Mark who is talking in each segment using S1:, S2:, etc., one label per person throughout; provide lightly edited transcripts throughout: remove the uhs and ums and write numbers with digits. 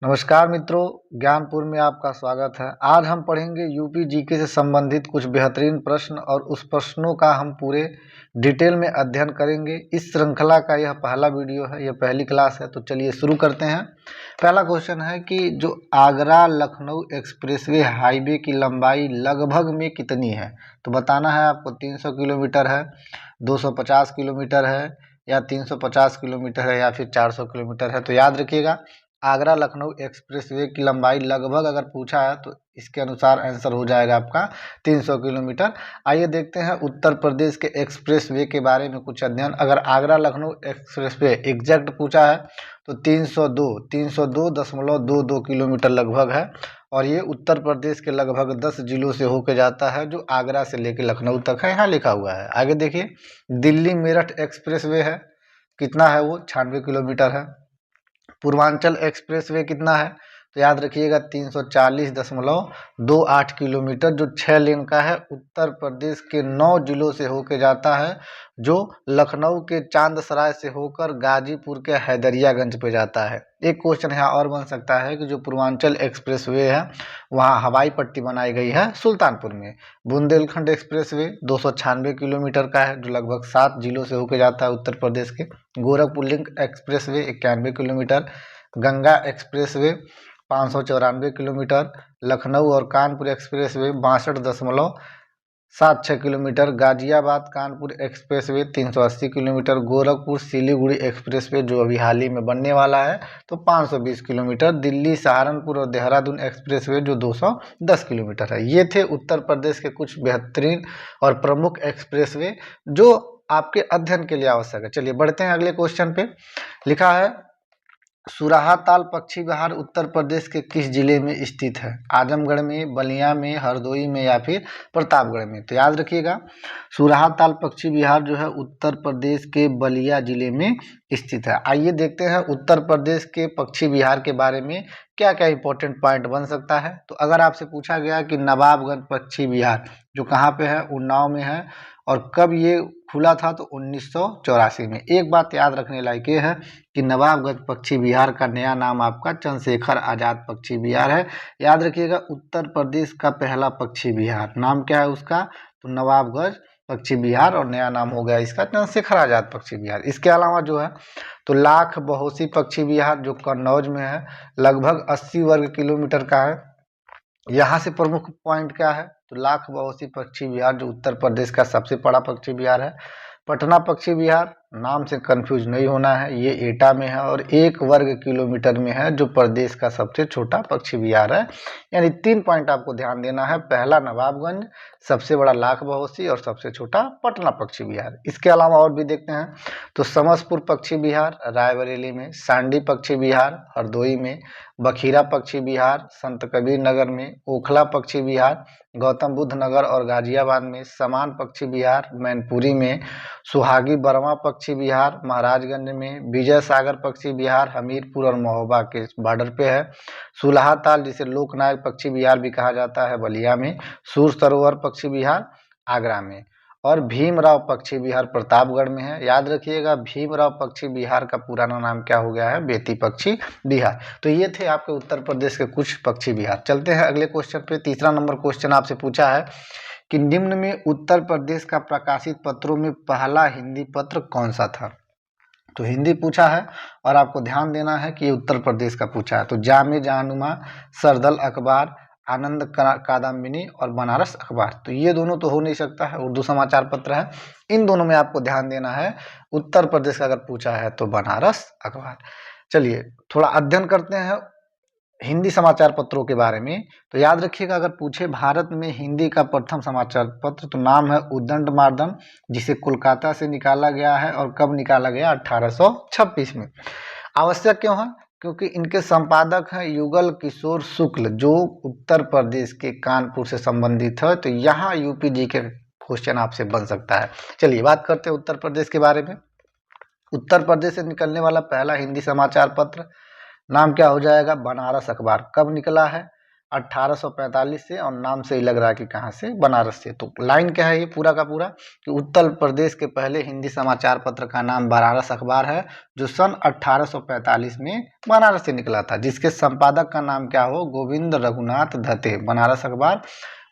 S1: नमस्कार मित्रों, ज्ञानपुर में आपका स्वागत है। आज हम पढ़ेंगे यूपी जीके से संबंधित कुछ बेहतरीन प्रश्न और उस प्रश्नों का हम पूरे डिटेल में अध्ययन करेंगे। इस श्रृंखला का यह पहला वीडियो है, यह पहली क्लास है। तो चलिए शुरू करते हैं। पहला क्वेश्चन है कि जो आगरा लखनऊ एक्सप्रेसवे हाईवे की लंबाई लगभग में कितनी है। तो बताना है आपको 300 किलोमीटर है, 250 किलोमीटर है या 350 किलोमीटर है या फिर 400 किलोमीटर है। तो याद रखिएगा, आगरा लखनऊ एक्सप्रेसवे की लंबाई लगभग अगर पूछा है तो इसके अनुसार आंसर हो जाएगा आपका 300 किलोमीटर। आइए देखते हैं उत्तर प्रदेश के एक्सप्रेसवे के बारे में कुछ अध्ययन। अगर आगरा लखनऊ एक्सप्रेसवे एग्जैक्ट पूछा है तो 302.22 किलोमीटर लगभग है और ये उत्तर प्रदेश के लगभग 10 जिलों से होकर जाता है, जो आगरा से लेकर लखनऊ तक है, यहाँ लिखा हुआ है। आगे देखिए, दिल्ली मेरठ एक्सप्रेसवे है, कितना है वो 96 किलोमीटर है। पूर्वांचल एक्सप्रेसवे कितना है तो याद रखिएगा 340.28 किलोमीटर, जो 6 लेन का है, उत्तर प्रदेश के 9 जिलों से होकर जाता है, जो लखनऊ के चांदसराय से होकर गाजीपुर के हैदरियागंज पे जाता है। एक क्वेश्चन यहाँ और बन सकता है कि जो पूर्वांचल एक्सप्रेसवे है वहाँ हवाई पट्टी बनाई गई है सुल्तानपुर में। बुंदेलखंड एक्सप्रेसवे 296 किलोमीटर का है, जो लगभग 7 जिलों से होकर जाता है उत्तर प्रदेश के। गोरखपुर लिंक एक्सप्रेसवे 91 किलोमीटर। गंगा एक्सप्रेसवे 594 किलोमीटर। लखनऊ और कानपुर एक्सप्रेसवे 62.76 किलोमीटर। गाजियाबाद कानपुर एक्सप्रेसवे 380 किलोमीटर। गोरखपुर सिलीगुड़ी एक्सप्रेसवे जो अभी हाल ही में बनने वाला है तो 520 किलोमीटर। दिल्ली सहारनपुर और देहरादून एक्सप्रेसवे जो 210 किलोमीटर है। ये थे उत्तर प्रदेश के कुछ बेहतरीन और प्रमुख एक्सप्रेसवे जो आपके अध्ययन के लिए आवश्यक है। चलिए बढ़ते हैं अगले क्वेश्चन पे। लिखा है, सुराहा ताल पक्षी विहार उत्तर प्रदेश के किस जिले में स्थित है। आजमगढ़ में, बलिया में, हरदोई में या फिर प्रतापगढ़ में। तो याद रखिएगा, सुराहा ताल पक्षी विहार जो है उत्तर प्रदेश के बलिया जिले में स्थित है। आइए देखते हैं उत्तर प्रदेश के पक्षी विहार के बारे में क्या क्या इंपॉर्टेंट पॉइंट बन सकता है। तो अगर आपसे पूछा गया कि नवाबगंज पक्षी विहार जो कहाँ पे है, उन्नाव में है, और कब ये खुला था तो 1984 में। एक बात याद रखने लायक ये है कि नवाबगंज पक्षी विहार का नया नाम आपका चंद्रशेखर आज़ाद पक्षी विहार है। याद रखिएगा, उत्तर प्रदेश का पहला पक्षी विहार नाम क्या है उसका, तो नवाबगंज पक्षी विहार, और नया नाम हो गया इसका चंद्रशेखर आज़ाद पक्षी विहार। इसके अलावा जो है तो लाख बहोसी पक्षी विहार जो कन्नौज में है, लगभग 80 वर्ग किलोमीटर का है। यहाँ से प्रमुख पॉइंट क्या है तो लाख बहोसी पक्षी विहार जो उत्तर प्रदेश का सबसे बड़ा पक्षी विहार है। पटना पक्षी विहार नाम से कंफ्यूज नहीं होना है, ये एटा में है और 1 वर्ग किलोमीटर में है, जो प्रदेश का सबसे छोटा पक्षी विहार है। यानी 3 पॉइंट आपको ध्यान देना है, पहला नवाबगंज, सबसे बड़ा लाख बहोसी और सबसे छोटा पटना पक्षी विहार। इसके अलावा और भी देखते हैं तो समसपुर पक्षी विहार रायबरेली में, सांडी पक्षी विहार हरदोई में, बखीरा पक्षी विहार संत कबीर नगर में, ओखला पक्षी विहार गौतम बुद्ध नगर और गाजियाबाद में, समान पक्षी विहार मैनपुरी में, सुहागी बरवा पक्षी विहार महाराजगंज में, विजय सागर पक्षी विहार हमीरपुर और महोबा के बॉर्डर पे है, सुलहा ताल जिसे लोकनायक पक्षी विहार भी कहा जाता है बलिया में, सूर सरोवर पक्षी विहार आगरा में, और भीमराव पक्षी विहार प्रतापगढ़ में है। याद रखिएगा, भीमराव पक्षी विहार का पुराना नाम क्या हो गया है, बेती पक्षी विहार। तो ये थे आपके उत्तर प्रदेश के कुछ पक्षी विहार। चलते हैं अगले क्वेश्चन पे। तीसरा नंबर क्वेश्चन आपसे पूछा है कि निम्न में उत्तर प्रदेश का प्रकाशित पत्रों में पहला हिंदी पत्र कौन सा था। तो हिंदी पूछा है और आपको ध्यान देना है कि ये उत्तर प्रदेश का पूछा है। तो जामे जहानुमा, सरदल अखबार, आनंद कादम्बिनी और बनारस अखबार। तो ये दोनों तो हो नहीं सकता है, उर्दू समाचार पत्र है। इन दोनों में आपको ध्यान देना है, उत्तर प्रदेश का अगर पूछा है तो बनारस अखबार। चलिए थोड़ा अध्ययन करते हैं हिंदी समाचार पत्रों के बारे में। तो याद रखिएगा, अगर पूछे भारत में हिंदी का प्रथम समाचार पत्र तो नाम है उद्दंडमार्दन, जिसे कोलकाता से निकाला गया है। और कब निकाला गया, 1826 में। आवश्यक क्यों है, क्योंकि इनके संपादक हैं युगल किशोर शुक्ल, जो उत्तर प्रदेश के कानपुर से संबंधित है। तो यहाँ यूपी जी के क्वेश्चन आपसे बन सकता है। चलिए बात करते हैं उत्तर प्रदेश के बारे में। उत्तर प्रदेश से निकलने वाला पहला हिंदी समाचार पत्र नाम क्या हो जाएगा, बनारस अखबार। कब निकला है, 1845 से, और नाम से ही लग रहा है कि कहाँ से, बनारस से। तो लाइन क्या है ये पूरा का पूरा कि उत्तर प्रदेश के पहले हिंदी समाचार पत्र का नाम बनारस अखबार है, जो सन 1845 में बनारस से निकला था, जिसके संपादक का नाम क्या हो, गोविंद रघुनाथ दत्ते। बनारस अखबार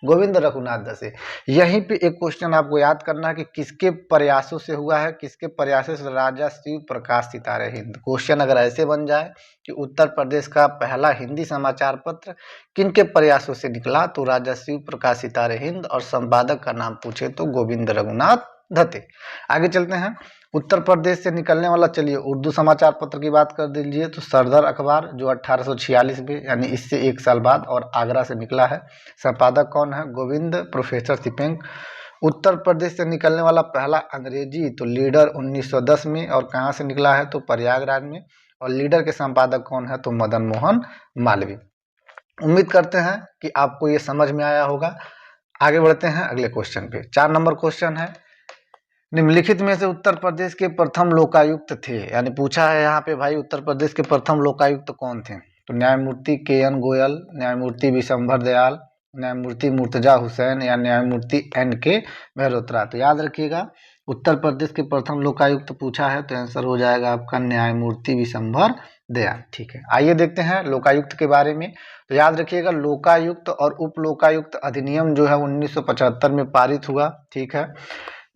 S1: गोविंद रघुनाथ दत्ते। यहीं पे एक क्वेश्चन आपको याद करना है कि किसके प्रयासों से हुआ है, किसके प्रयासों से, राजा शिव प्रकाश सितारे हिंद। क्वेश्चन अगर ऐसे बन जाए कि उत्तर प्रदेश का पहला हिंदी समाचार पत्र किनके प्रयासों से निकला, तो राजा शिव प्रकाश सितारे हिंद, और संपादक का नाम पूछे तो गोविंद रघुनाथ दत्ते। आगे चलते हैं। उत्तर प्रदेश से निकलने वाला, चलिए उर्दू समाचार पत्र की बात कर दीजिए, तो सरदार अखबार जो 1846 में, यानी इससे एक साल बाद, और आगरा से निकला है। संपादक कौन है, गोविंद प्रोफेसर सिपेंग। उत्तर प्रदेश से निकलने वाला पहला अंग्रेजी, तो लीडर 1910 में, और कहाँ से निकला है, तो प्रयागराज में, और लीडर के संपादक कौन है, तो मदन मोहन मालवीय। उम्मीद करते हैं कि आपको ये समझ में आया होगा। आगे बढ़ते हैं अगले क्वेश्चन पे। 4 नंबर क्वेश्चन है, निम्नलिखित में से उत्तर प्रदेश के प्रथम लोकायुक्त थे, यानी पूछा है यहाँ पे भाई उत्तर प्रदेश के प्रथम लोकायुक्त कौन थे, तो न्यायमूर्ति KN गोयल, न्यायमूर्ति विशंभर दयाल, न्यायमूर्ति मुर्तजा हुसैन, या न्यायमूर्ति NK मेहरोत्रा। तो याद रखिएगा, उत्तर प्रदेश के प्रथम लोकायुक्त पूछा है तो आंसर हो जाएगा आपका न्यायमूर्ति विशंभर दयाल। ठीक है, आइए देखते हैं लोकायुक्त के बारे में। तो याद रखिएगा, लोकायुक्त और उप लोकायुक्त अधिनियम जो है 1975 में पारित हुआ, ठीक है,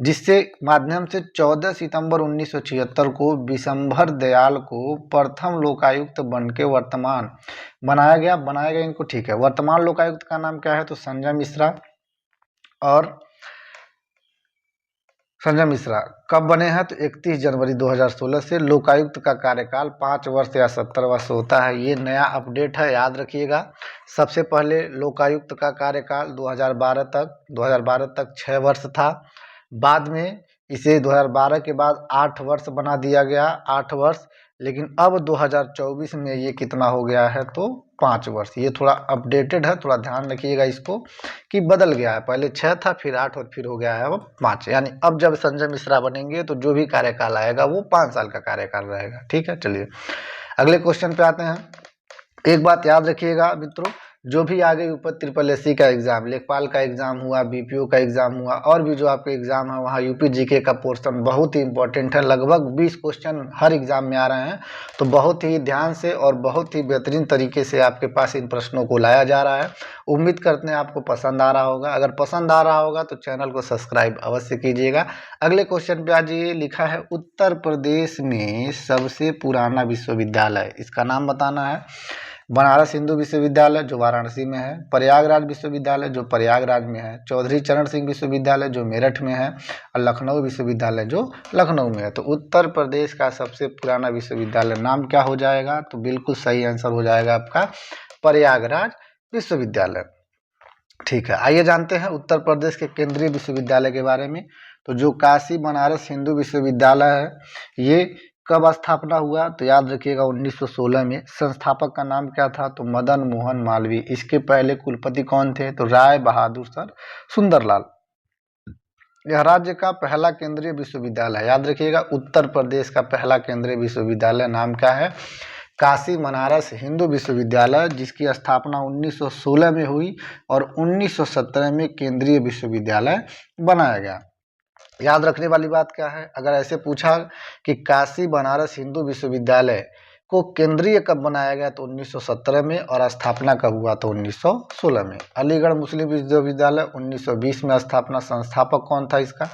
S1: जिससे माध्यम से 14 सितंबर 1976 को विशंभर दयाल को प्रथम लोकायुक्त बन के वर्तमान बनाया गया इनको, ठीक है। वर्तमान लोकायुक्त का नाम क्या है, तो संजय मिश्रा। और संजय मिश्रा कब बने हैं, तो 31 जनवरी 2016 से। लोकायुक्त का कार्यकाल 5 वर्ष या 70 वर्ष होता है, ये नया अपडेट है, याद रखिएगा। सबसे पहले लोकायुक्त का कार्यकाल 2012 तक 6 वर्ष था। बाद में इसे 2012 के बाद 8 वर्ष बना दिया गया, 8 वर्ष। लेकिन अब 2024 में ये कितना हो गया है, तो 5 वर्ष। ये थोड़ा अपडेटेड है, थोड़ा ध्यान रखिएगा इसको कि बदल गया है, पहले 6 था, फिर 8 और फिर हो गया है अब 5। यानी अब जब संजय मिश्रा बनेंगे तो जो भी कार्यकाल आएगा वो 5 साल का कार्यकाल रहेगा। ठीक है, चलिए अगले क्वेश्चन पे आते हैं। एक बात याद रखिएगा मित्रों, जो भी आगे ऊपर SSC का एग्जाम, लेखपाल का एग्जाम हुआ, BPO का एग्जाम हुआ, और भी जो आपके एग्जाम है वहाँ UP GK का पोर्शन बहुत ही इंपॉर्टेंट है। लगभग 20 क्वेश्चन हर एग्जाम में आ रहे हैं, तो बहुत ही ध्यान से और बहुत ही बेहतरीन तरीके से आपके पास इन प्रश्नों को लाया जा रहा है। उम्मीद करते हैं आपको पसंद आ रहा होगा। अगर पसंद आ रहा होगा तो चैनल को सब्सक्राइब अवश्य कीजिएगा। अगले क्वेश्चन पे आज ये लिखा है, उत्तर प्रदेश में सबसे पुराना विश्वविद्यालय, इसका नाम बताना है। बनारस हिंदू विश्वविद्यालय जो वाराणसी में है, प्रयागराज विश्वविद्यालय जो प्रयागराज में है, चौधरी चरण सिंह विश्वविद्यालय जो मेरठ में है, और लखनऊ विश्वविद्यालय जो लखनऊ में है। तो उत्तर प्रदेश का सबसे पुराना विश्वविद्यालय नाम क्या हो जाएगा, तो बिल्कुल सही आंसर हो जाएगा आपका प्रयागराज विश्वविद्यालय। ठीक है, आइए जानते हैं उत्तर प्रदेश के केंद्रीय विश्वविद्यालय के बारे में। तो जो काशी बनारस हिंदू विश्वविद्यालय है, ये कब स्थापना हुआ, तो याद रखिएगा 1916 में। संस्थापक का नाम क्या था, तो मदन मोहन मालवीय। इसके पहले कुलपति कौन थे, तो राय बहादुर सर सुंदरलाल। यह राज्य का पहला केंद्रीय विश्वविद्यालय है, याद रखिएगा उत्तर प्रदेश का पहला केंद्रीय विश्वविद्यालय नाम क्या है, काशी बनारस हिंदू विश्वविद्यालय, जिसकी स्थापना 1916 में हुई और 1917 में केंद्रीय विश्वविद्यालय बनाया गया। याद रखने वाली बात क्या है, अगर ऐसे पूछा कि काशी बनारस हिंदू विश्वविद्यालय को केंद्रीय कब बनाया गया, तो 1917 में, और स्थापना कब हुआ, तो 1916 में। अलीगढ़ मुस्लिम विश्वविद्यालय 1920 में स्थापना, संस्थापक कौन था इसका,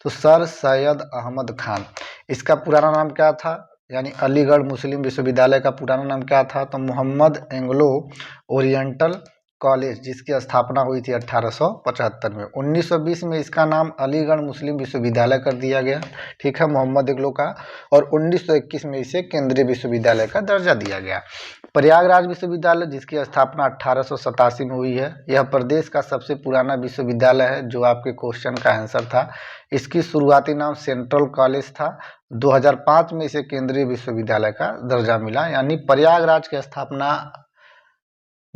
S1: तो सर सैयद अहमद खान। इसका पुराना नाम क्या था, यानी अलीगढ़ मुस्लिम विश्वविद्यालय का पुराना नाम क्या था, तो मोहम्मद एंग्लो ओरिएंटल कॉलेज, जिसकी स्थापना हुई थी 1875 में। 1920 में इसका नाम अलीगढ़ मुस्लिम विश्वविद्यालय कर दिया गया, ठीक है, मोहम्मद एंग्लो का। और 1921 में इसे केंद्रीय विश्वविद्यालय का दर्जा दिया गया। प्रयागराज विश्वविद्यालय, जिसकी स्थापना 1887 में हुई है, यह प्रदेश का सबसे पुराना विश्वविद्यालय है, जो आपके क्वेश्चन का आंसर था। इसकी शुरुआती नाम सेंट्रल कॉलेज था। 2005 में इसे केंद्रीय विश्वविद्यालय का दर्जा मिला, यानी प्रयागराज की स्थापना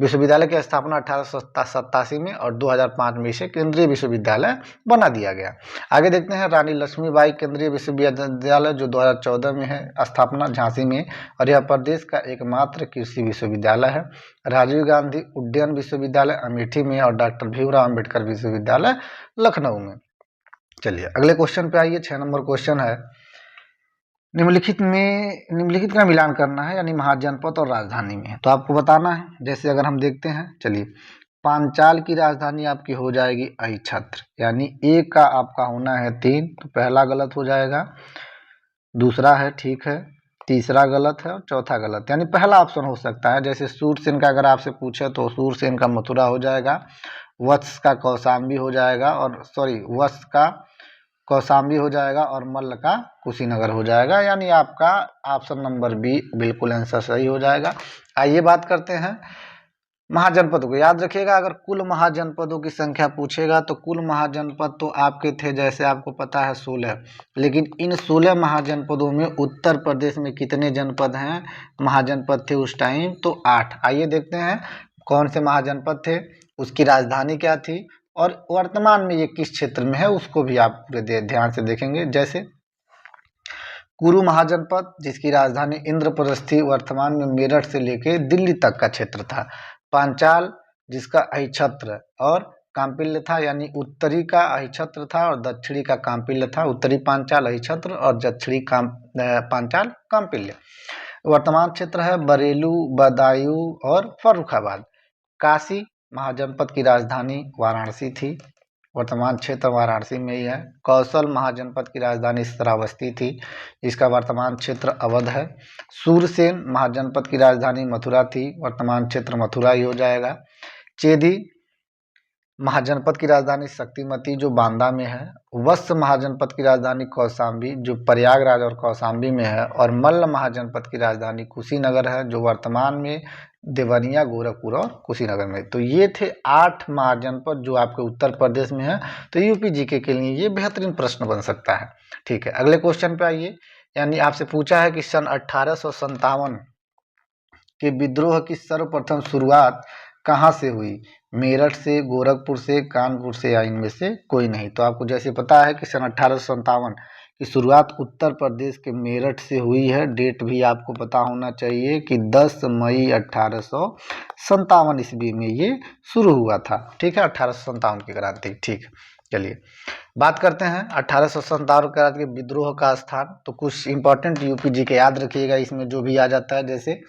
S1: विश्वविद्यालय की स्थापना 1887 में और 2005 में इसे केंद्रीय विश्वविद्यालय बना दिया गया। आगे देखते हैं रानी लक्ष्मीबाई केंद्रीय विश्वविद्यालय जो 2014 में है स्थापना झांसी में, और यह प्रदेश का एकमात्र कृषि विश्वविद्यालय है। राजीव गांधी उड्डयन विश्वविद्यालय अमेठी में और डॉक्टर भीमराव अम्बेडकर विश्वविद्यालय लखनऊ में। चलिए अगले क्वेश्चन पे आइए। 6 नंबर क्वेश्चन है, निम्नलिखित का मिलान करना है, यानी महाजनपद और राजधानी में, तो आपको बताना है। जैसे अगर हम देखते हैं, चलिए पांचाल की राजधानी आपकी हो जाएगी अहिछत्र, यानी ए का आपका होना है 3, तो पहला गलत हो जाएगा, दूसरा है ठीक है, तीसरा गलत है और चौथा गलत, यानी पहला ऑप्शन हो सकता है। जैसे सूरसेन का अगर आपसे पूछे तो सूरसेन का मथुरा हो जाएगा, वत्स का कौशाम्बी हो जाएगा, और वत्स का कौशाम्बी हो जाएगा और मल्ल का कुशीनगर हो जाएगा, यानी आपका ऑप्शन नंबर बी बिल्कुल आंसर सही हो जाएगा। आइए बात करते हैं महाजनपदों को। याद रखिएगा, अगर कुल महाजनपदों की संख्या पूछेगा तो कुल महाजनपद तो आपके थे, जैसे आपको पता है 16, लेकिन इन 16 महाजनपदों में उत्तर प्रदेश में कितने जनपद हैं, महाजनपद थे उस टाइम, तो 8। आइए देखते हैं कौन से महाजनपद थे, उसकी राजधानी क्या थी और वर्तमान में ये किस क्षेत्र में है, उसको भी आप पूरे ध्यान से देखेंगे। जैसे कुरु महाजनपद जिसकी राजधानी इंद्रप्रस्थ थी, वर्तमान में मेरठ से लेके दिल्ली तक का क्षेत्र था। पांचाल जिसका अहिछत्र और कांपिल्य था, यानी उत्तरी का अहिछत्र था और दक्षिणी का कांपिल्य था। उत्तरी पांचाल अहिछत्र और दक्षिणी पांचाल कांपिल्य। वर्तमान क्षेत्र है बरेलू, बदायूं और फर्रुखाबाद। काशी महाजनपद की राजधानी वाराणसी थी, वर्तमान क्षेत्र वाराणसी में ही है। कौशल महाजनपद की राजधानी श्रावस्ती थी, इसका वर्तमान क्षेत्र अवध है। सूरसेन महाजनपद की राजधानी मथुरा थी, वर्तमान क्षेत्र मथुरा ही हो जाएगा। चेदी महाजनपद की राजधानी शक्तिमती जो बांदा में है। वत्स महाजनपद की राजधानी कौशाम्बी जो प्रयागराज और कौशाम्बी में है, और मल्ल महाजनपद की राजधानी कुशीनगर है जो वर्तमान में देवनिया, गोरखपुर और कुशीनगर में। तो ये थे 8 महाजनपद जो आपके उत्तर प्रदेश में है। तो यूपी जीके के लिए ये बेहतरीन प्रश्न बन सकता है। ठीक है, अगले क्वेश्चन पे आइए। यानी आपसे पूछा है कि सन 1857 के विद्रोह की सर्वप्रथम शुरुआत कहाँ से हुई, मेरठ से, गोरखपुर से, कानपुर से, या इनमें से कोई नहीं। तो आपको जैसे पता है कि सन 1857 की शुरुआत उत्तर प्रदेश के मेरठ से हुई है। डेट भी आपको पता होना चाहिए कि 10 मई 1857 ईस्वी में ये शुरू हुआ था। ठीक है, 1857 की क्रांति। ठीक, चलिए बात करते हैं 1857 क्रांति के विद्रोह का स्थान। तो कुछ इंपॉर्टेंट यूपी जी के याद रखिएगा, इसमें जो भी आ जाता है। जैसे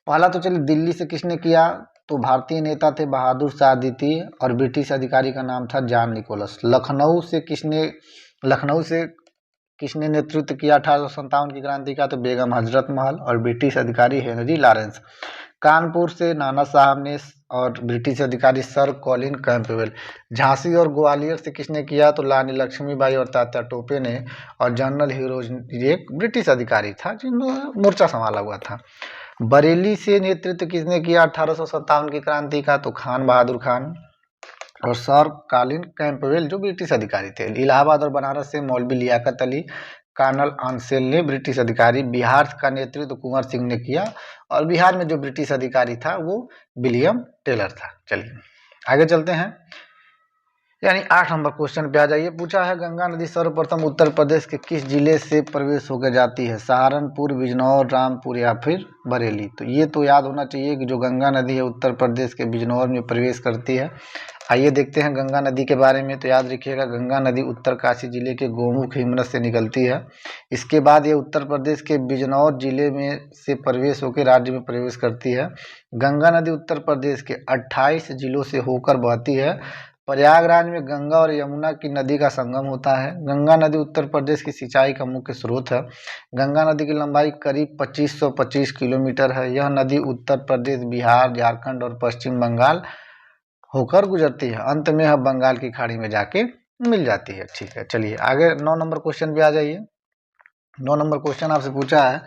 S1: पहला तो चलिए दिल्ली से किसने किया, तो भारतीय नेता थे बहादुर शाह द्वितीय और ब्रिटिश अधिकारी का नाम था जॉन निकोलस। लखनऊ से किसने नेतृत्व किया 1857 की क्रांति का, तो बेगम हजरत महल और ब्रिटिश अधिकारी हेनरी लॉरेंस। कानपुर से नाना साहब ने और ब्रिटिश अधिकारी सर कॉलिन कैंपबेल। झांसी और ग्वालियर से किसने किया, तो रानी लक्ष्मीबाई और तात्या टोपे ने, और जनरल हीरोज एक ब्रिटिश अधिकारी था जिन्होंने मोर्चा संभाला हुआ था। बरेली से नेतृत्व किसने किया 1857 की क्रांति का, तो खान बहादुर खान और सर कॉलिन कैंपबेल जो ब्रिटिश अधिकारी थे। इलाहाबाद और बनारस से मौलवी लियाकत अली, कर्नल आंसेल ने ब्रिटिश अधिकारी। बिहार का नेतृत्व कुंवर सिंह ने किया, और बिहार में जो ब्रिटिश अधिकारी था वो विलियम टेलर था। चलिए आगे चलते हैं, यानी 8 नंबर क्वेश्चन पे आ जाइए। पूछा है गंगा नदी सर्वप्रथम उत्तर प्रदेश के किस जिले से प्रवेश होकर जाती है, सहारनपुर, बिजनौर, रामपुर या फिर बरेली। तो ये तो याद होना चाहिए कि जो गंगा नदी है उत्तर प्रदेश के बिजनौर में प्रवेश करती है। आइए देखते हैं गंगा नदी के बारे में। तो याद रखिएगा गंगा नदी उत्तरकाशी जिले के गोमुख हिमनद से निकलती है। इसके बाद ये उत्तर प्रदेश के बिजनौर जिले में से प्रवेश होकर राज्य में प्रवेश करती है। गंगा नदी उत्तर प्रदेश के 28 जिलों से होकर बहती है। प्रयागराज में गंगा और यमुना की नदी का संगम होता है। गंगा नदी उत्तर प्रदेश की सिंचाई का मुख्य स्रोत है। गंगा नदी की लंबाई करीब 2525 किलोमीटर है। यह नदी उत्तर प्रदेश, बिहार, झारखंड और पश्चिम बंगाल होकर गुजरती है। अंत में यह बंगाल की खाड़ी में जाके मिल जाती है। ठीक है, चलिए आगे 9 नंबर क्वेश्चन पे आ जाइए। 9 नंबर क्वेश्चन आपसे पूछा है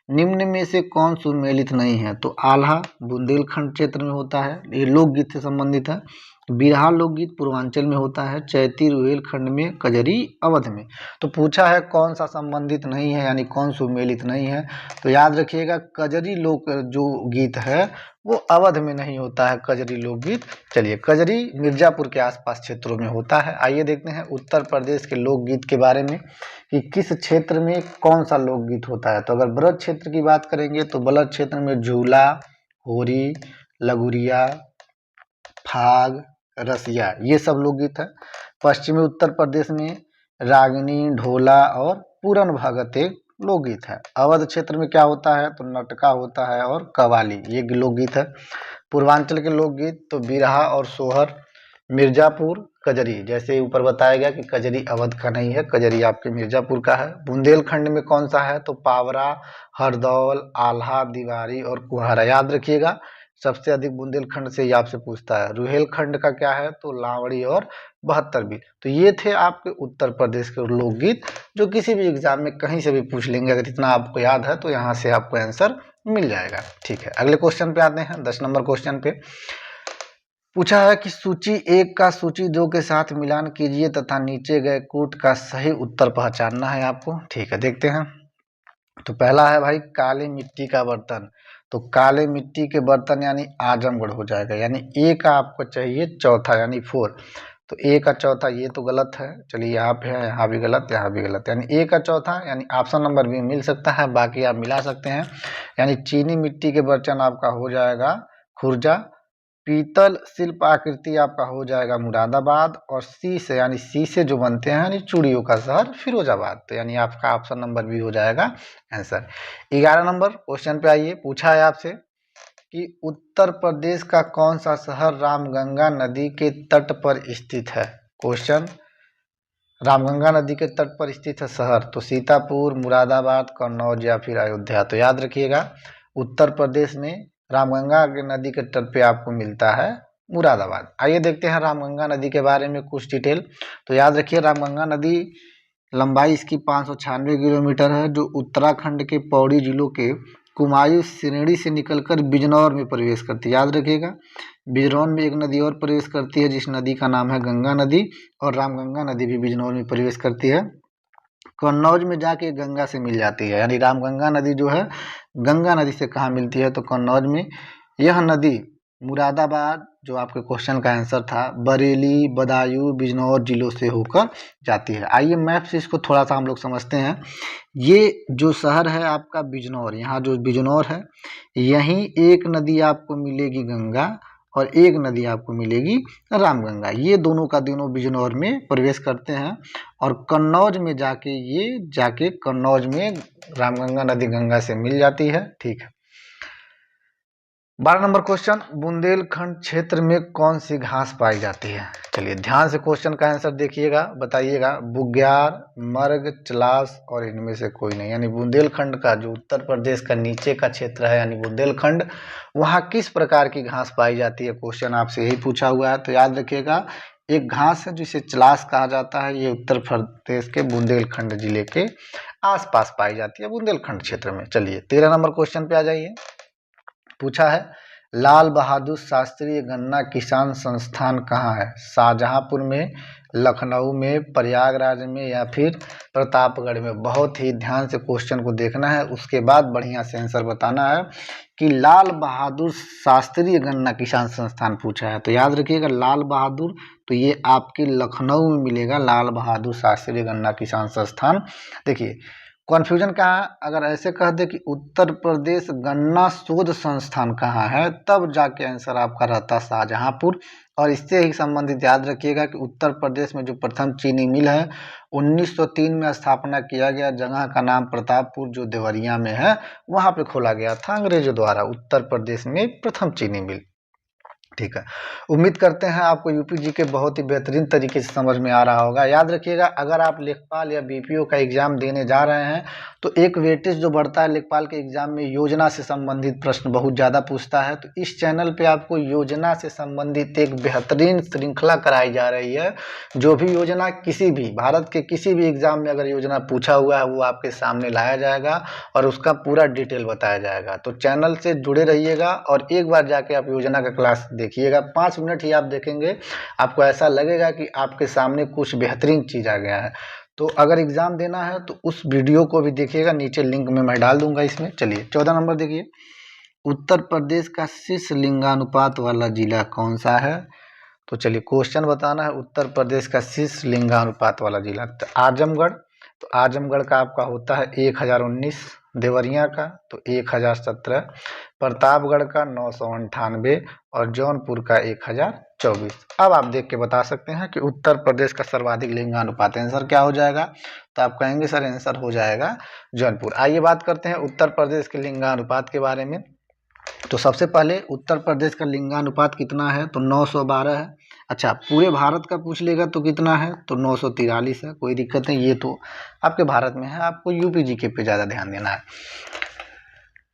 S1: निम्न में से कौन सुमेलित नहीं है, तो आल्हा बुंदेलखंड क्षेत्र में होता है, ये लोकगीत से संबंधित है। बिरहा लोकगीत पूर्वांचल में होता है, चैती रुहेलखंड में, कजरी अवध में। तो पूछा है कौन सा संबंधित नहीं है, यानी कौन सुमेलित नहीं है। तो याद रखिएगा कजरी लोक जो गीत है वो अवध में नहीं होता है, कजरी लोकगीत। चलिए, कजरी मिर्जापुर के आसपास क्षेत्रों में होता है। आइए देखते हैं उत्तर प्रदेश के लोकगीत के बारे में कि किस क्षेत्र में कौन सा लोकगीत होता है। तो अगर ब्रज क्षेत्र की बात करेंगे तो ब्रज क्षेत्र में झूला, होरी, लगुरिया, फाग, रसिया, ये सब लोकगीत है। पश्चिमी उत्तर प्रदेश में रागिनी, ढोला और पूरन भगत एक लोकगीत है। अवध क्षेत्र में क्या होता है, तो नटका होता है और कव्वाली, ये लोकगीत है। पूर्वांचल के लोकगीत तो बिरहा और सोहर, मिर्जापुर, कजरी, जैसे ऊपर बताया गया कि कजरी अवध का नहीं है, कजरी आपके मिर्जापुर का है। बुंदेलखंड में कौन सा है, तो पावरा, हरदौल, आल्हा, दीवारी और कुहारा। याद रखिएगा सबसे अधिक बुंदेलखंड से ही आपसे पूछता है। रुहेलखंड का क्या है, तो लावड़ी और 72 बिल। तो ये थे आपके उत्तर प्रदेश के लोकगीत जो किसी भी एग्जाम में कहीं से भी पूछ लेंगे। अगर इतना आपको याद है तो यहाँ से आपको आंसर मिल जाएगा। ठीक है, अगले क्वेश्चन पे आते हैं। 10 नंबर क्वेश्चन पे पूछा है कि सूची 1 का सूची 2 के साथ मिलान कीजिए तथा नीचे गए कूट का सही उत्तर पहचानना है आपको। ठीक है, देखते हैं। तो पहला है भाई काली मिट्टी का बर्तन। तो काले मिट्टी के बर्तन यानी आजमगढ़ हो जाएगा, यानी ए का आपको चाहिए चौथा यानी 4। तो ए का चौथा ये तो गलत है। चलिए यहाँ पे है, यहाँ भी गलत, यहाँ भी गलत, यानी ए का चौथा यानी ऑप्शन नंबर बी मिल सकता है, बाकी आप मिला सकते हैं। यानी चीनी मिट्टी के बर्तन आपका हो जाएगा खुर्जा, पीतल शिल्प आकृति आपका हो जाएगा मुरादाबाद, और सी से यानी सी से जो बनते हैं यानी चूड़ियों का शहर फिरोजाबाद। तो यानी आपका ऑप्शन नंबर बी हो जाएगा आंसर। 11 नंबर क्वेश्चन पे आइए। पूछा है आपसे कि उत्तर प्रदेश का कौन सा शहर रामगंगा नदी के तट पर स्थित है। क्वेश्चन, रामगंगा नदी के तट पर स्थित है शहर, तो सीतापुर, मुरादाबाद, कन्नौज या फिर अयोध्या। तो याद रखिएगा उत्तर प्रदेश में रामगंगा के नदी के तट पे आपको मिलता है मुरादाबाद। आइए देखते हैं रामगंगा नदी के बारे में कुछ डिटेल। तो याद रखिए रामगंगा नदी लंबाई इसकी 596 किलोमीटर है, जो उत्तराखंड के पौड़ी जिलों के कुमायूं श्रेणी से निकलकर बिजनौर में प्रवेश करती है। याद रखिएगा बिजनौर में एक नदी और प्रवेश करती है जिस नदी का नाम है गंगा नदी, और रामगंगा नदी भी बिजनौर में प्रवेश करती है। कन्नौज में जाके गंगा से मिल जाती है, यानी रामगंगा नदी जो है गंगा नदी से कहाँ मिलती है, तो कन्नौज में। यह नदी मुरादाबाद, जो आपके क्वेश्चन का आंसर था, बरेली, बदायूं, बिजनौर जिलों से होकर जाती है। आइए मैप से इसको थोड़ा सा हम लोग समझते हैं। ये जो शहर है आपका बिजनौर, यहाँ जो बिजनौर है यहीं एक नदी आपको मिलेगी गंगा और एक नदी आपको मिलेगी रामगंगा। ये दोनों का दोनों बिजनौर में प्रवेश करते हैं, और कन्नौज में जाके कन्नौज में रामगंगा नदी गंगा से मिल जाती है। ठीक है, 12 नंबर क्वेश्चन, बुंदेलखंड क्षेत्र में कौन सी घास पाई जाती है। चलिए ध्यान से क्वेश्चन का आंसर देखिएगा, बताइएगा। बुग्याल, मर्ग, चलास और इनमें से कोई नहीं। यानी बुंदेलखंड का जो उत्तर प्रदेश का नीचे का क्षेत्र है यानी बुंदेलखंड, वहाँ किस प्रकार की घास पाई जाती है, क्वेश्चन आपसे यही पूछा हुआ है। तो याद रखिएगा एक घास है जिसे चलास कहा जाता है, ये उत्तर प्रदेश के बुंदेलखंड जिले के आसपास पाई जाती है, बुंदेलखंड क्षेत्र में। चलिए 13 नंबर क्वेश्चन पे आ जाइए। पूछा है लाल बहादुर शास्त्री गन्ना किसान संस्थान कहाँ है। शाहजहांपुर में, लखनऊ में, प्रयागराज में या फिर प्रतापगढ़ में। बहुत ही ध्यान से क्वेश्चन को देखना है, उसके बाद बढ़िया से आंसर बताना है कि लाल बहादुर शास्त्री गन्ना किसान संस्थान पूछा है। तो याद रखिएगा लाल बहादुर, तो ये आपके लखनऊ में मिलेगा, लाल बहादुर शास्त्री गन्ना किसान संस्थान। देखिए कॉन्फ्यूजन कहाँ है, अगर ऐसे कह दे कि उत्तर प्रदेश गन्ना शोध संस्थान कहाँ है, तब जाके आंसर आपका रहता शाहजहांपुर। और इससे ही संबंधित याद रखिएगा कि उत्तर प्रदेश में जो प्रथम चीनी मिल है 1903 में स्थापना किया गया, जगह का नाम प्रतापपुर जो देवरिया में है, वहाँ पे खोला गया था अंग्रेजों द्वारा उत्तर प्रदेश में प्रथम चीनी मिल। ठीक है, उम्मीद करते हैं आपको यूपी जी के बहुत ही बेहतरीन तरीके से समझ में आ रहा होगा। याद रखिएगा अगर आप लेखपाल या बीपीओ का एग्जाम देने जा रहे हैं तो एक वेटेज जो बढ़ता है लेखपाल के एग्जाम में, योजना से संबंधित प्रश्न बहुत ज़्यादा पूछता है। तो इस चैनल पे आपको योजना से संबंधित एक बेहतरीन श्रृंखला कराई जा रही है। जो भी योजना किसी भी भारत के किसी भी एग्जाम में अगर योजना पूछा हुआ है वो आपके सामने लाया जाएगा और उसका पूरा डिटेल बताया जाएगा। तो चैनल से जुड़े रहिएगा और एक बार जाके आप योजना का क्लास देखिएगा, 5 मिनट ही आप देखेंगे, आपको ऐसा लगेगा कि आपके सामने कुछ बेहतरीन चीज़ आ गया है। तो अगर एग्ज़ाम देना है तो उस वीडियो को भी देखिएगा, नीचे लिंक में मैं डाल दूंगा इसमें। चलिए 14 नंबर देखिए, उत्तर प्रदेश का शीर्ष लिंगानुपात वाला जिला कौन सा है? तो चलिए क्वेश्चन बताना है, उत्तर प्रदेश का शीर्ष लिंगानुपात वाला जिला। तो आजमगढ़, तो आजमगढ़ का आपका होता है 1019, देवरिया का तो 1017, प्रतापगढ़ का 998 और जौनपुर का 1024। अब आप देख के बता सकते हैं कि उत्तर प्रदेश का सर्वाधिक लिंगानुपात, आंसर क्या हो जाएगा? तो आप कहेंगे सर आंसर हो जाएगा जौनपुर। आइए बात करते हैं उत्तर प्रदेश के लिंगानुपात के बारे में। तो सबसे पहले उत्तर प्रदेश का लिंगानुपात कितना है? तो 912 है। अच्छा, पूरे भारत का पूछ लेगा तो कितना है? तो 943 है। कोई दिक्कत नहीं, ये तो आपके भारत में है, आपको यूपी जीके पे ज़्यादा ध्यान देना है।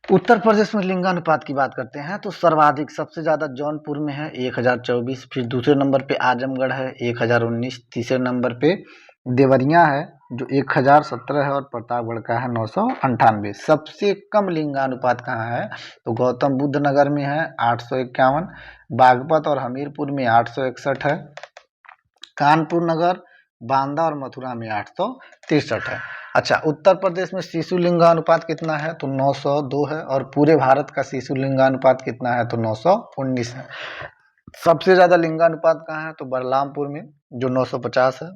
S1: उत्तर प्रदेश में लिंगानुपात की बात करते हैं तो सर्वाधिक सबसे ज़्यादा जौनपुर में है 1024, फिर दूसरे नंबर पे आजमगढ़ है 1019, तीसरे नंबर पे देवरिया है जो 1017 है और प्रतापगढ़ का है 998। सबसे कम लिंगानुपात कहाँ है? तो गौतम बुद्ध नगर में है 851, बागपत और हमीरपुर में 861 है, कानपुर नगर, बांदा और मथुरा में 863 है। अच्छा, उत्तर प्रदेश में शिशु लिंगानुपात कितना है? तो 902 है और पूरे भारत का शिशु लिंगानुपात कितना है? तो 919 है। सबसे ज़्यादा लिंगानुपात कहाँ है? तो बलरामपुर में जो 950 है,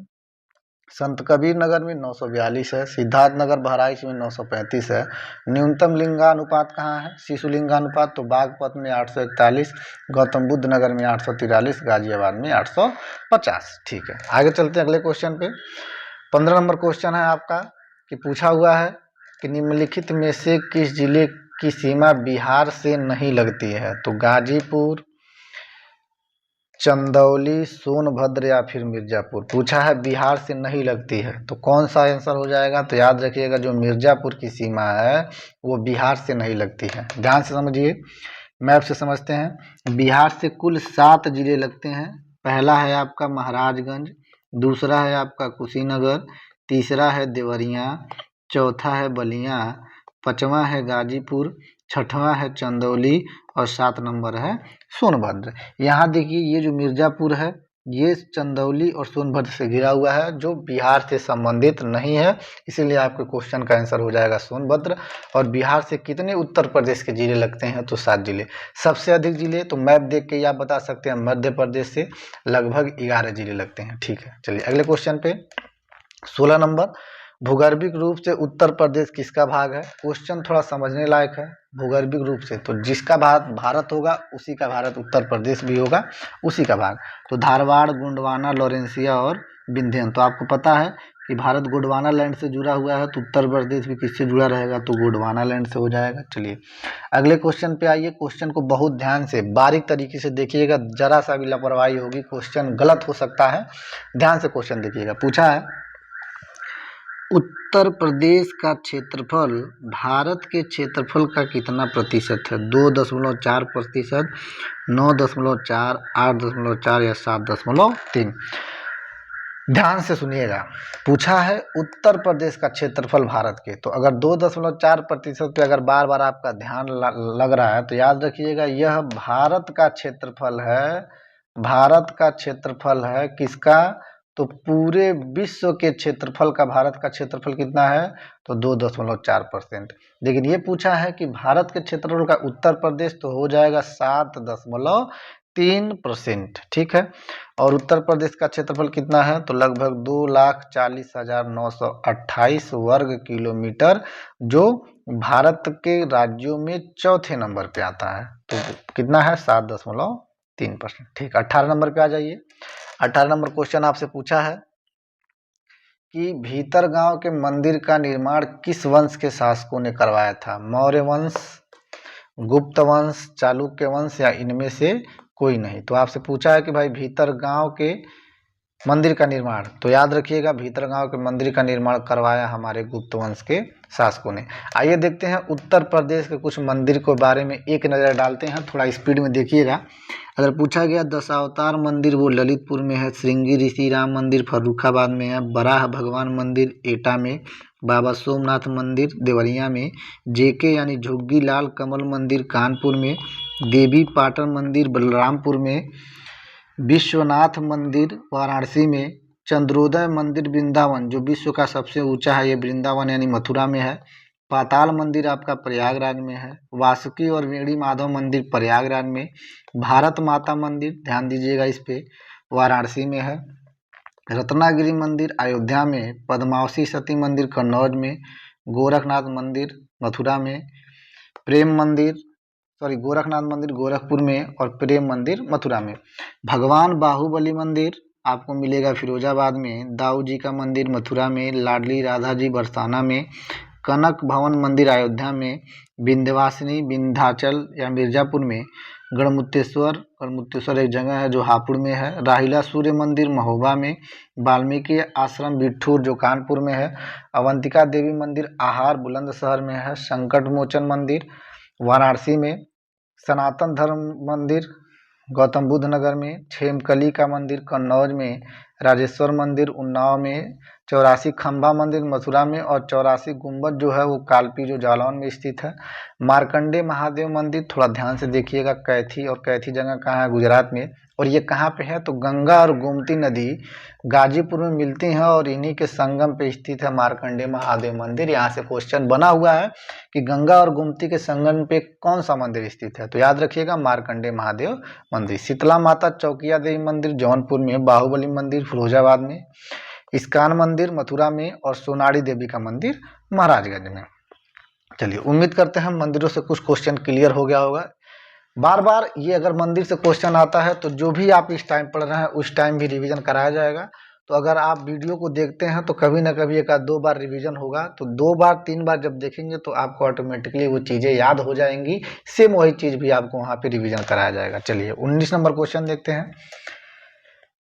S1: संत कबीर नगर में 942 है, सिद्धार्थ नगर बहराइच में 935 है। न्यूनतम लिंगानुपात कहाँ है? शिशु लिंगानुपात तो बागपत में 841, गौतम बुद्ध नगर में 843, गाजियाबाद में 850। ठीक है, आगे चलते हैं अगले क्वेश्चन पे। 15 नंबर क्वेश्चन है आपका कि पूछा हुआ है कि निम्नलिखित में से किस जिले की सीमा बिहार से नहीं लगती है? तो गाजीपुर, चंदौली, सोनभद्र या फिर मिर्जापुर। पूछा है बिहार से नहीं लगती है, तो कौन सा आंसर हो जाएगा? तो याद रखिएगा जो मिर्जापुर की सीमा है वो बिहार से नहीं लगती है। ध्यान से समझिए, मैप से समझते हैं। बिहार से कुल 7 जिले लगते हैं। पहला है आपका महाराजगंज, दूसरा है आपका कुशीनगर, तीसरा है देवरिया, चौथा है बलिया, पाँचवा है गाजीपुर, छठवां है चंदौली और 7 नंबर है सोनभद्र। यहाँ देखिए ये जो मिर्जापुर है ये चंदौली और सोनभद्र से घिरा हुआ है जो बिहार से संबंधित नहीं है, इसीलिए आपके क्वेश्चन का आंसर हो जाएगा सोनभद्र। और बिहार से कितने उत्तर प्रदेश के जिले लगते हैं? तो 7 जिले। सबसे अधिक जिले तो मैप देख के आप बता सकते हैं, मध्य प्रदेश से लगभग 11 जिले लगते हैं। ठीक है, चलिए अगले क्वेश्चन पे 16 नंबर, भूगर्भिक रूप से उत्तर प्रदेश किसका भाग है? क्वेश्चन थोड़ा समझने लायक है। भूगर्भिक रूप से तो जिसका भारत होगा उसी का भारत, उत्तर प्रदेश भी होगा उसी का भाग। तो धारवाड़, गोंडवाना, लॉरेंसिया और विंध्यन। तो आपको पता है कि भारत गोंडवाना लैंड से जुड़ा हुआ है, तो उत्तर प्रदेश भी किससे जुड़ा रहेगा? तो गोंडवाना लैंड से हो जाएगा। चलिए अगले क्वेश्चन पे आइए। क्वेश्चन को बहुत ध्यान से बारीक तरीके से देखिएगा, जरा सा भी लापरवाही होगी क्वेश्चन गलत हो सकता है। ध्यान से क्वेश्चन देखिएगा। पूछा है उत्तर प्रदेश का क्षेत्रफल भारत के क्षेत्रफल का कितना प्रतिशत है? 2.4%, 9.4, 8.4 या 7.3। ध्यान से सुनिएगा, पूछा है उत्तर प्रदेश का क्षेत्रफल भारत के, तो अगर 2.4% पे अगर बार बार आपका ध्यान लग रहा है तो याद रखिएगा यह भारत का क्षेत्रफल है। भारत का क्षेत्रफल है किसका? तो पूरे विश्व के क्षेत्रफल का भारत का क्षेत्रफल कितना है? तो 2.4%। लेकिन ये पूछा है कि भारत के क्षेत्रफल का उत्तर प्रदेश, तो हो जाएगा 7.3%। ठीक है, और उत्तर प्रदेश का क्षेत्रफल कितना है? तो लगभग 2,40,928 वर्ग किलोमीटर, जो भारत के राज्यों में चौथे नंबर पे आता है। तो कितना है? 7.3%। ठीक, 18 नंबर पे आ जाइए। 18 नंबर क्वेश्चन आपसे पूछा है कि भीतरगांव के मंदिर का निर्माण किस वंश के शासकों ने करवाया था? मौर्य वंश, गुप्त वंश, चालुक्य वंश या इनमें से कोई नहीं। तो आपसे पूछा है कि भाई भीतरगांव के मंदिर का निर्माण, तो याद रखिएगा भीतरगांव के मंदिर का निर्माण करवाया हमारे गुप्त वंश के शासकों ने। आइए देखते हैं उत्तर प्रदेश के कुछ मंदिर के बारे में एक नज़र डालते हैं, थोड़ा स्पीड में देखिएगा। अगर पूछा गया दशावतार मंदिर वो ललितपुर में है, श्रृंगी ऋषि राम मंदिर फर्रुखाबाद में है, बराह भगवान मंदिर एटा में, बाबा सोमनाथ मंदिर देवरिया में, जेके यानी झुग्गी लाल कमल मंदिर कानपुर में, देवी पाटन मंदिर बलरामपुर में, विश्वनाथ मंदिर वाराणसी में, चंद्रोदय मंदिर वृंदावन जो विश्व का सबसे ऊंचा है, ये वृंदावन यानी मथुरा में है। पाताल मंदिर आपका प्रयागराज में है। वासुकी और वेणी माधव मंदिर प्रयागराज में। भारत माता मंदिर, ध्यान दीजिएगा इस पे, वाराणसी में है। रत्नागिरी मंदिर अयोध्या में। पद्मावती सती मंदिर कन्नौज में। गोरखनाथ मंदिर मथुरा में। गोरखनाथ मंदिर गोरखपुर में और प्रेम मंदिर मथुरा में। भगवान बाहुबली मंदिर आपको मिलेगा फिरोजाबाद में। दाऊ जी का मंदिर मथुरा में। लाडली राधा जी बरसाना में। कनक भवन मंदिर अयोध्या में। विंध्यवासिनी विंध्याचल या मिर्जापुर में। गढ़मुक्तेश्वर एक जगह है जो हापुड़ में है। राहिला सूर्य मंदिर महोबा में। वाल्मीकि आश्रम बिठूर जो कानपुर में है। अवंतिका देवी मंदिर आहार बुलंदशहर में है। संकट मोचन मंदिर वाराणसी में। सनातन धर्म मंदिर गौतम बुद्ध नगर में। छेमकली का मंदिर कन्नौज में। राजेश्वर मंदिर उन्नाव में। 84 खंबा मंदिर मथुरा में और 84 गुंबद जो है वो कालपी जो जालौन में स्थित है। मार्कंडे महादेव मंदिर थोड़ा ध्यान से देखिएगा, कैथी, और कैथी जगह कहाँ है, गुजरात में। और ये कहाँ पे है, तो गंगा और गोमती नदी गाजीपुर में मिलती हैं और इन्हीं के संगम पे स्थित है मार्कंडे महादेव मंदिर। यहाँ से क्वेश्चन बना हुआ है कि गंगा और गोमती के संगम पे कौन सा मंदिर स्थित है, तो याद रखिएगा मार्कंडे महादेव मंदिर। शीतला माता चौकिया देवी मंदिर जौनपुर में। बाहुबली मंदिर फिरोजाबाद में। इस्कान मंदिर मथुरा में और सोनाड़ी देवी का मंदिर महाराजगंज में। चलिए, उम्मीद करते हैं मंदिरों से कुछ क्वेश्चन क्लियर हो गया होगा। बार बार ये अगर मंदिर से क्वेश्चन आता है तो जो भी आप इस टाइम पढ़ रहे हैं उस टाइम भी रिवीजन कराया जाएगा। तो अगर आप वीडियो को देखते हैं तो कभी ना कभी एक आध 2 बार रिवीजन होगा, तो 2 बार 3 बार जब देखेंगे तो आपको ऑटोमेटिकली वो चीज़ें याद हो जाएंगी। सेम वही चीज़ भी आपको वहाँ पे रिवीजन कराया जाएगा। चलिए 19 नंबर क्वेश्चन देखते हैं।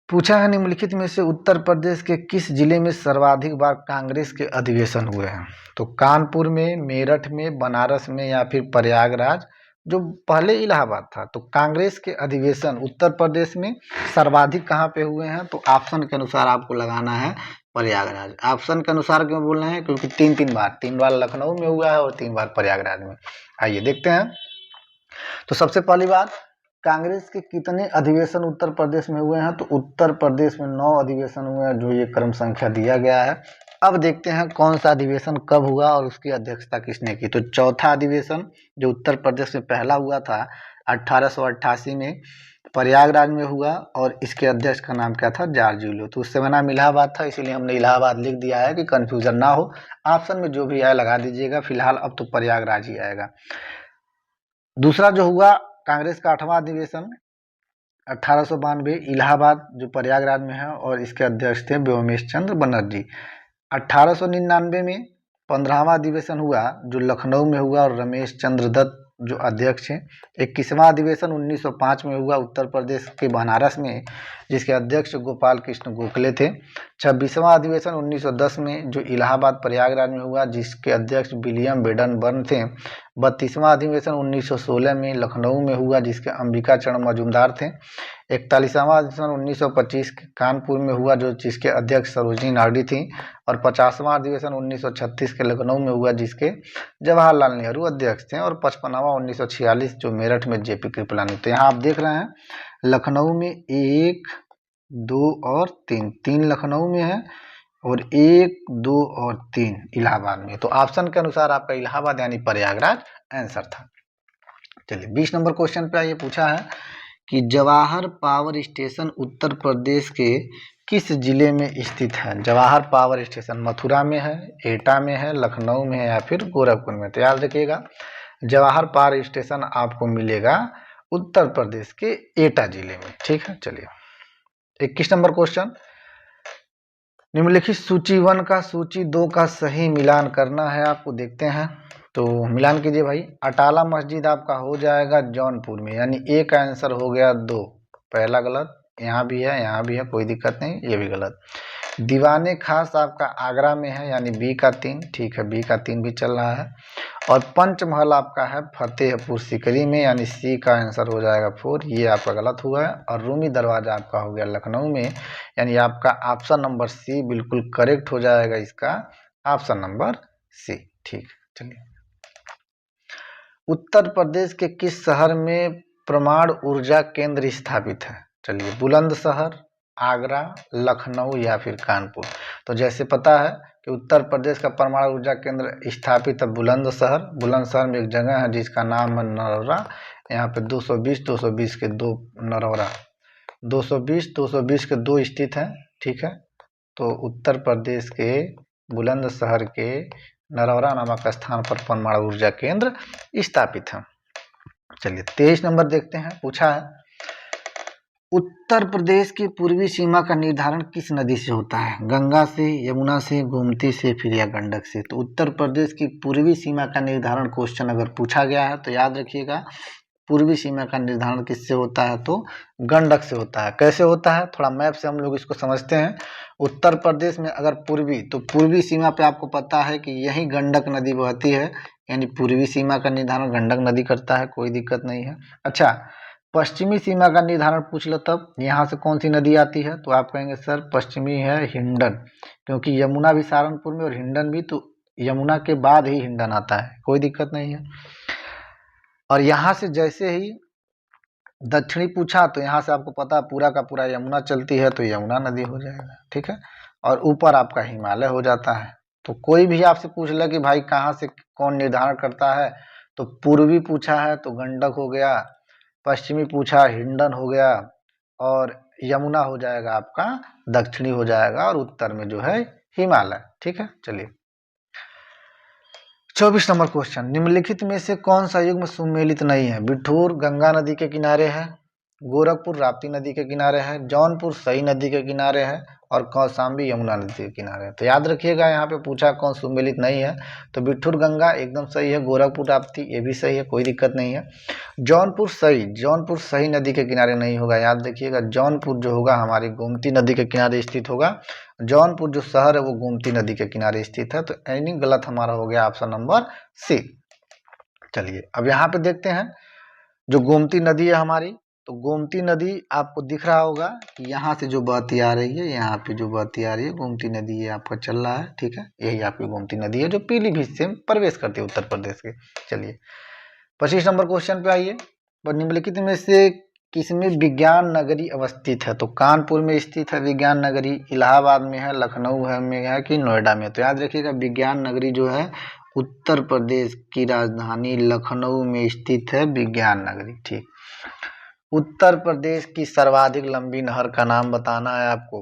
S1: पूछा है निम्नलिखित में से उत्तर प्रदेश के किस जिले में सर्वाधिक बार कांग्रेस के अधिवेशन हुए हैं, तो कानपुर में, मेरठ में, बनारस में या फिर प्रयागराज जो पहले इलाहाबाद था। तो कांग्रेस के अधिवेशन उत्तर प्रदेश में सर्वाधिक कहाँ पे हुए हैं, तो ऑप्शन के अनुसार आपको लगाना है प्रयागराज। ऑप्शन के अनुसार क्यों बोल रहे हैं, क्योंकि 3 बार लखनऊ में हुआ है और 3 बार प्रयागराज में। आइए देखते हैं। तो सबसे पहली बात, कांग्रेस के कितने अधिवेशन उत्तर प्रदेश में हुए हैं, तो उत्तर प्रदेश में 9 अधिवेशन हुए हैं जो ये क्रम संख्या दिया गया है। अब देखते हैं कौन सा अधिवेशन कब हुआ और उसकी अध्यक्षता किसने की। तो चौथा अधिवेशन जो उत्तर प्रदेश में पहला हुआ था 1888 में प्रयागराज में हुआ और इसके अध्यक्ष का नाम क्या था, जॉर्ज यूलियो। तो उस समय नाम इलाहाबाद था, इसीलिए हमने इलाहाबाद लिख दिया है कि कंफ्यूजन ना हो। ऑप्शन में जो भी आए लगा दीजिएगा, फिलहाल अब तो प्रयागराज ही आएगा। दूसरा जो हुआ कांग्रेस का 8वां अधिवेशन 1892 इलाहाबाद जो प्रयागराज में है और इसके अध्यक्ष थे व्योमेश चंद्र बनर्जी। 1899 में 15वां अधिवेशन हुआ जो लखनऊ में हुआ और रमेश चंद्र दत्त जो अध्यक्ष हैं। 21वां अधिवेशन 1905 में हुआ उत्तर प्रदेश के बनारस में, जिसके अध्यक्ष गोपाल कृष्ण गोखले थे। 26वां अधिवेशन 1910 में जो इलाहाबाद प्रयागराज में हुआ, जिसके अध्यक्ष विलियम बेडन बर्न थे। 32वां अधिवेशन 1916 में लखनऊ में हुआ, जिसके अंबिका चरण मजूमदार थे। 41वां अधिवेशन 1925 कानपुर में हुआ जो जिसके अध्यक्ष सरोजिनी नायडू थी। और 50वां अधिवेशन 1936 के लखनऊ में हुआ, जिसके जवाहरलाल नेहरू अध्यक्ष थे। और 55वां 1946 जो मेरठ में जेपी कृपलानी। तो यहाँ आप देख रहे हैं लखनऊ में 1, 2 और 3 लखनऊ में है और 1, 2 और 3 इलाहाबाद में। तो ऑप्शन के अनुसार आपका इलाहाबाद यानी प्रयागराज आंसर था। चलिए 20 नंबर क्वेश्चन पे ये पूछा है कि जवाहर पावर स्टेशन उत्तर प्रदेश के किस जिले में स्थित है। जवाहर पावर स्टेशन मथुरा में है, एटा में है, लखनऊ में है या फिर गोरखपुर में। तो याद रखिएगा जवाहर पावर स्टेशन आपको मिलेगा उत्तर प्रदेश के एटा जिले में। ठीक है, चलिए 21 नंबर क्वेश्चन, निम्नलिखित सूची 1 का सूची 2 का सही मिलान करना है आपको। देखते हैं, तो मिलान कीजिए भाई। अटाला मस्जिद आपका हो जाएगा जौनपुर में, यानी ए का आंसर हो गया 2, पहला गलत। यहाँ भी है, कोई दिक्कत नहीं, ये भी गलत। दीवाने खास आपका आगरा में है, यानी बी का 3, ठीक है, बी का 3 भी चल रहा है। और पंचमहल आपका है फतेहपुर सीकरी में, यानी सी का आंसर हो जाएगा 4, ये आपका गलत हुआ है। और रूमी दरवाजा आपका हो गया लखनऊ में, यानी आपका ऑप्शन नंबर सी बिल्कुल करेक्ट हो जाएगा, इसका ऑप्शन नंबर सी। ठीक, चलिए उत्तर प्रदेश के किस शहर में परमाणु ऊर्जा केंद्र स्थापित है? चलिए, बुलंदशहर, आगरा, लखनऊ या फिर कानपुर। तो जैसे पता है कि उत्तर प्रदेश का परमाणु ऊर्जा केंद्र स्थापित है बुलंदशहर। बुलंदशहर में एक जगह है जिसका नाम है नरौरा। यहाँ पे 220 के दो नरौरा, 220 के दो स्थित हैं। ठीक है, तो उत्तर प्रदेश के बुलंदशहर के नरौरा नामक स्थान पर परमाणु ऊर्जा केंद्र स्थापित है। चलिए 23 नंबर देखते हैं। पूछा है उत्तर प्रदेश की पूर्वी सीमा का निर्धारण किस नदी से होता है? गंगा से, यमुना से, गोमती से, फिर या गंडक से? तो उत्तर प्रदेश की पूर्वी सीमा का निर्धारण क्वेश्चन अगर पूछा गया है तो याद रखिएगा, पूर्वी सीमा का निर्धारण किससे होता है? तो गंडक से होता है। कैसे होता है? थोड़ा मैप से हम लोग इसको समझते हैं। उत्तर प्रदेश में अगर पूर्वी, तो पूर्वी सीमा पे आपको पता है कि यही गंडक नदी बहती है, यानी पूर्वी सीमा का निर्धारण गंडक नदी करता है, कोई दिक्कत नहीं है। अच्छा, पश्चिमी सीमा का निर्धारण पूछ लो तब यहाँ से कौन सी नदी आती है? तो आप कहेंगे सर पश्चिमी है हिंडन, क्योंकि यमुना भी सहारनपुर में और हिंडन भी, तो यमुना के बाद ही हिंडन आता है, कोई दिक्कत नहीं है। और यहाँ से जैसे ही दक्षिणी पूछा तो यहाँ से आपको पता पूरा का पूरा यमुना चलती है, तो यमुना नदी हो जाएगा। ठीक है, और ऊपर आपका हिमालय हो जाता है। तो कोई भी आपसे पूछ ले कि भाई कहाँ से कौन निर्धारण करता है, तो पूर्वी पूछा है तो गंडक हो गया, पश्चिमी पूछा हिंडन हो गया, और यमुना हो जाएगा आपका दक्षिणी हो जाएगा, और उत्तर में जो है हिमालय। ठीक है, चलिए 24 नंबर क्वेश्चन, निम्नलिखित में से कौन सा युग्म सुमेलित नहीं है? बिठूर गंगा नदी के किनारे है, गोरखपुर राप्ती नदी के किनारे है, जौनपुर सई नदी के किनारे है, और कौशाम्बी यमुना नदी के किनारे है। तो याद रखिएगा यहाँ पे पूछा कौन सुमेलित नहीं है, तो बिठूर गंगा एकदम सही है, गोरखपुर राप्ती ये भी सही है, कोई दिक्कत नहीं है। जौनपुर सई नदी के किनारे नहीं होगा, याद रखिएगा जौनपुर जो होगा हमारी गोमती नदी के किनारे स्थित होगा। जौनपुर जो शहर है वो गोमती नदी के किनारे स्थित है, तो यानी गलत हमारा हो गया ऑप्शन नंबर सी। चलिए अब यहाँ पे देखते हैं जो गोमती नदी है हमारी, तो गोमती नदी आपको दिख रहा होगा कि यहाँ से जो बहती आ रही है, यहाँ पे जो बहती आ रही है गोमती नदी ये आपका चल रहा है। ठीक है, यही आपकी गोमती नदी है जो पीलीभीत से प्रवेश करती है उत्तर प्रदेश के। चलिए 25 नंबर क्वेश्चन पे आइए, निम्नलिखित में से किसमें विज्ञान नगरी अवस्थित है? तो कानपुर में स्थित है विज्ञान नगरी, इलाहाबाद में है, लखनऊ है में है कि नोएडा में? तो याद रखिएगा विज्ञान नगरी जो है उत्तर प्रदेश की राजधानी लखनऊ में स्थित है विज्ञान नगरी। ठीक, उत्तर प्रदेश की सर्वाधिक लंबी नहर का नाम बताना है आपको,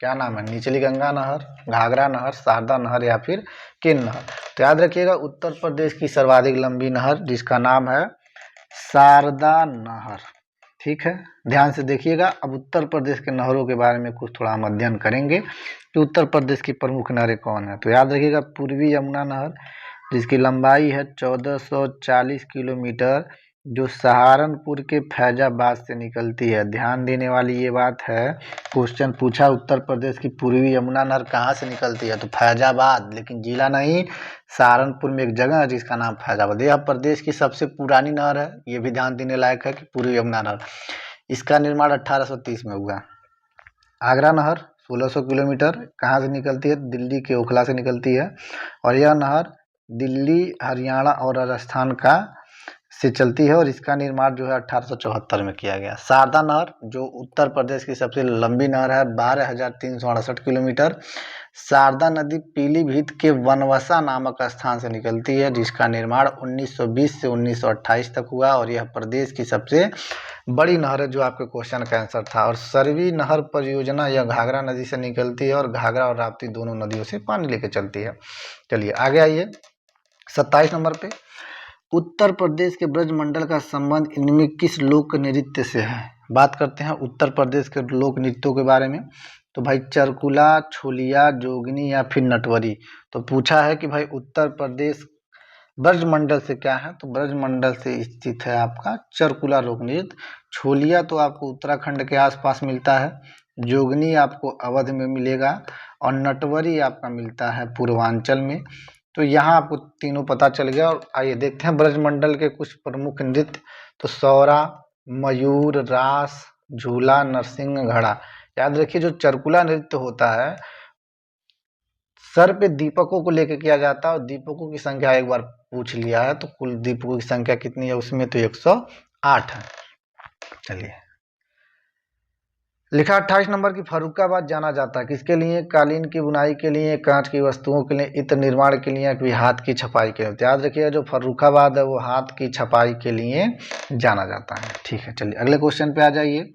S1: क्या नाम है? निचली गंगा नहर, घाघरा नहर, शारदा नहर या फिर केन नहर? तो याद रखिएगा उत्तर प्रदेश की सर्वाधिक लंबी नहर जिसका नाम है शारदा नहर। ठीक है, ध्यान से देखिएगा। अब उत्तर प्रदेश के नहरों के बारे में कुछ थोड़ा हम अध्ययन करेंगे कि उत्तर प्रदेश की प्रमुख नहरें कौन है। तो याद रखिएगा पूर्वी यमुना नहर जिसकी लंबाई है 1440 किलोमीटर, जो सहारनपुर के फैजाबाद से निकलती है। ध्यान देने वाली ये बात है, क्वेश्चन पूछा उत्तर प्रदेश की पूर्वी यमुना नहर कहाँ से निकलती है? तो फैजाबाद, लेकिन जिला नहीं, सहारनपुर में एक जगह है जिसका नाम फैजाबाद। यह प्रदेश की सबसे पुरानी नहर है, ये भी ध्यान देने लायक है कि पूर्वी यमुना नहर, इसका निर्माण 1830 में हुआ। आगरा नहर 1600 किलोमीटर कहाँ से निकलती है? दिल्ली के ओखला से निकलती है, और यह नहर दिल्ली, हरियाणा और राजस्थान का से चलती है, और इसका निर्माण जो है 1874 में किया गया। शारदा नहर जो उत्तर प्रदेश की सबसे लंबी नहर है 12,368 किलोमीटर। शारदा नदी पीलीभीत के वनवसा नामक स्थान से निकलती है, जिसका निर्माण 1920 से 1928 तक हुआ, और यह प्रदेश की सबसे बड़ी नहर है, जो आपके क्वेश्चन का आंसर था। और सरवी नहर परियोजना यह घाघरा नदी से निकलती है, और घाघरा और राप्ती दोनों नदियों से पानी लेके चलती है। चलिए आगे आइए 27 नंबर पे, उत्तर प्रदेश के ब्रजमंडल का संबंध इनमें किस लोक नृत्य से है? बात करते हैं उत्तर प्रदेश के लोक नृत्यों के बारे में। तो भाई चरकुला, छोलिया, जोगनी या फिर नटवरी? तो पूछा है कि भाई उत्तर प्रदेश ब्रजमंडल से क्या है? तो ब्रजमंडल से स्थित है आपका चरकुला लोक नृत्य। छोलिया तो आपको उत्तराखंड के आसपास मिलता है, जोगनी आपको अवध में मिलेगा, और नटवरी आपका मिलता है पूर्वांचल में। तो यहाँ आपको तीनों पता चल गया। और आइए देखते हैं ब्रजमंडल के कुछ प्रमुख नृत्य। तो सौरा, मयूर, रास, झूला, नरसिंह, घड़ा। याद रखिए जो चरकुला नृत्य होता है सर पे दीपकों को लेकर किया जाता है, और दीपकों की संख्या एक बार पूछ लिया है, तो कुल द्वीपों की संख्या कितनी है उसमें, तो 108 है। चलिए, लिखा 28 नंबर की फर्रुखाबाद जाना जाता है किसके लिए, कालीन की बुनाई के लिए, कांच की वस्तुओं के लिए, इत्र निर्माण के लिए, कि हाथ की छपाई के लिए। तो याद रखिएगा जो फर्रुखाबाद है वो हाथ की छपाई के लिए जाना जाता है। ठीक है, चलिए अगले क्वेश्चन पे आ जाइए।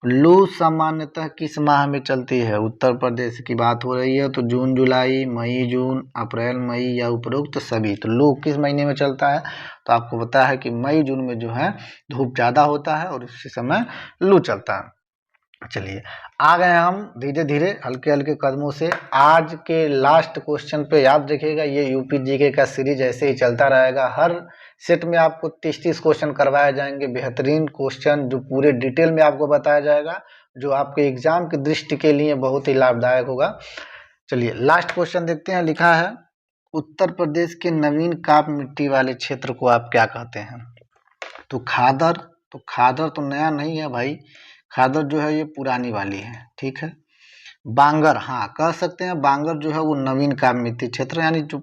S1: लू सामान्यतः किस माह में चलती है, उत्तर प्रदेश की बात हो रही है, तो जून जुलाई, मई जून, अप्रैल मई, या उपरोक्त सभी। तो लू किस महीने में चलता है, तो आपको पता है कि मई जून में जो है धूप ज़्यादा होता है और उसी समय लू चलता है। चलिए, आ गए हम धीरे धीरे हल्के हल्के कदमों से आज के लास्ट क्वेश्चन पे। याद रखिएगा ये यूपी जीके का सीरीज ऐसे ही चलता रहेगा, हर सेट में आपको 30-30 क्वेश्चन करवाए जाएंगे, बेहतरीन क्वेश्चन जो पूरे डिटेल में आपको बताया जाएगा, जो आपके एग्जाम की दृष्टि के लिए बहुत ही लाभदायक होगा। चलिए लास्ट क्वेश्चन देखते हैं। लिखा है उत्तर प्रदेश के नवीन काप मिट्टी वाले क्षेत्र को आप क्या कहते हैं, तो खादर। तो खादर तो नया नहीं है भाई, खादर जो है ये पुरानी वाली है। ठीक है, बांगर, हाँ कह सकते हैं, बांगर जो है वो नवीन काप मिट्टी क्षेत्र, यानी जो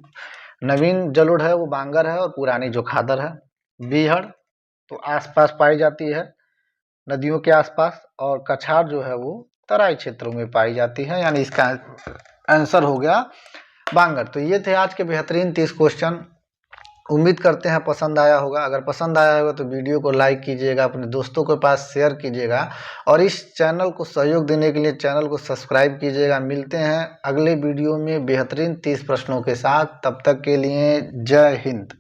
S1: नवीन जलोढ़ है वो बांगर है और पुरानी जो खादर है। बीहड़ तो आसपास पाई जाती है नदियों के आसपास, और कछार जो है वो तराई क्षेत्रों में पाई जाती है, यानी इसका आंसर हो गया बांगर। तो ये थे आज के बेहतरीन 30 क्वेश्चन। उम्मीद करते हैं पसंद आया होगा। अगर पसंद आया होगा तो वीडियो को लाइक कीजिएगा, अपने दोस्तों के पास शेयर कीजिएगा, और इस चैनल को सहयोग देने के लिए चैनल को सब्सक्राइब कीजिएगा। मिलते हैं अगले वीडियो में बेहतरीन 30 प्रश्नों के साथ, तब तक के लिए जय हिंद।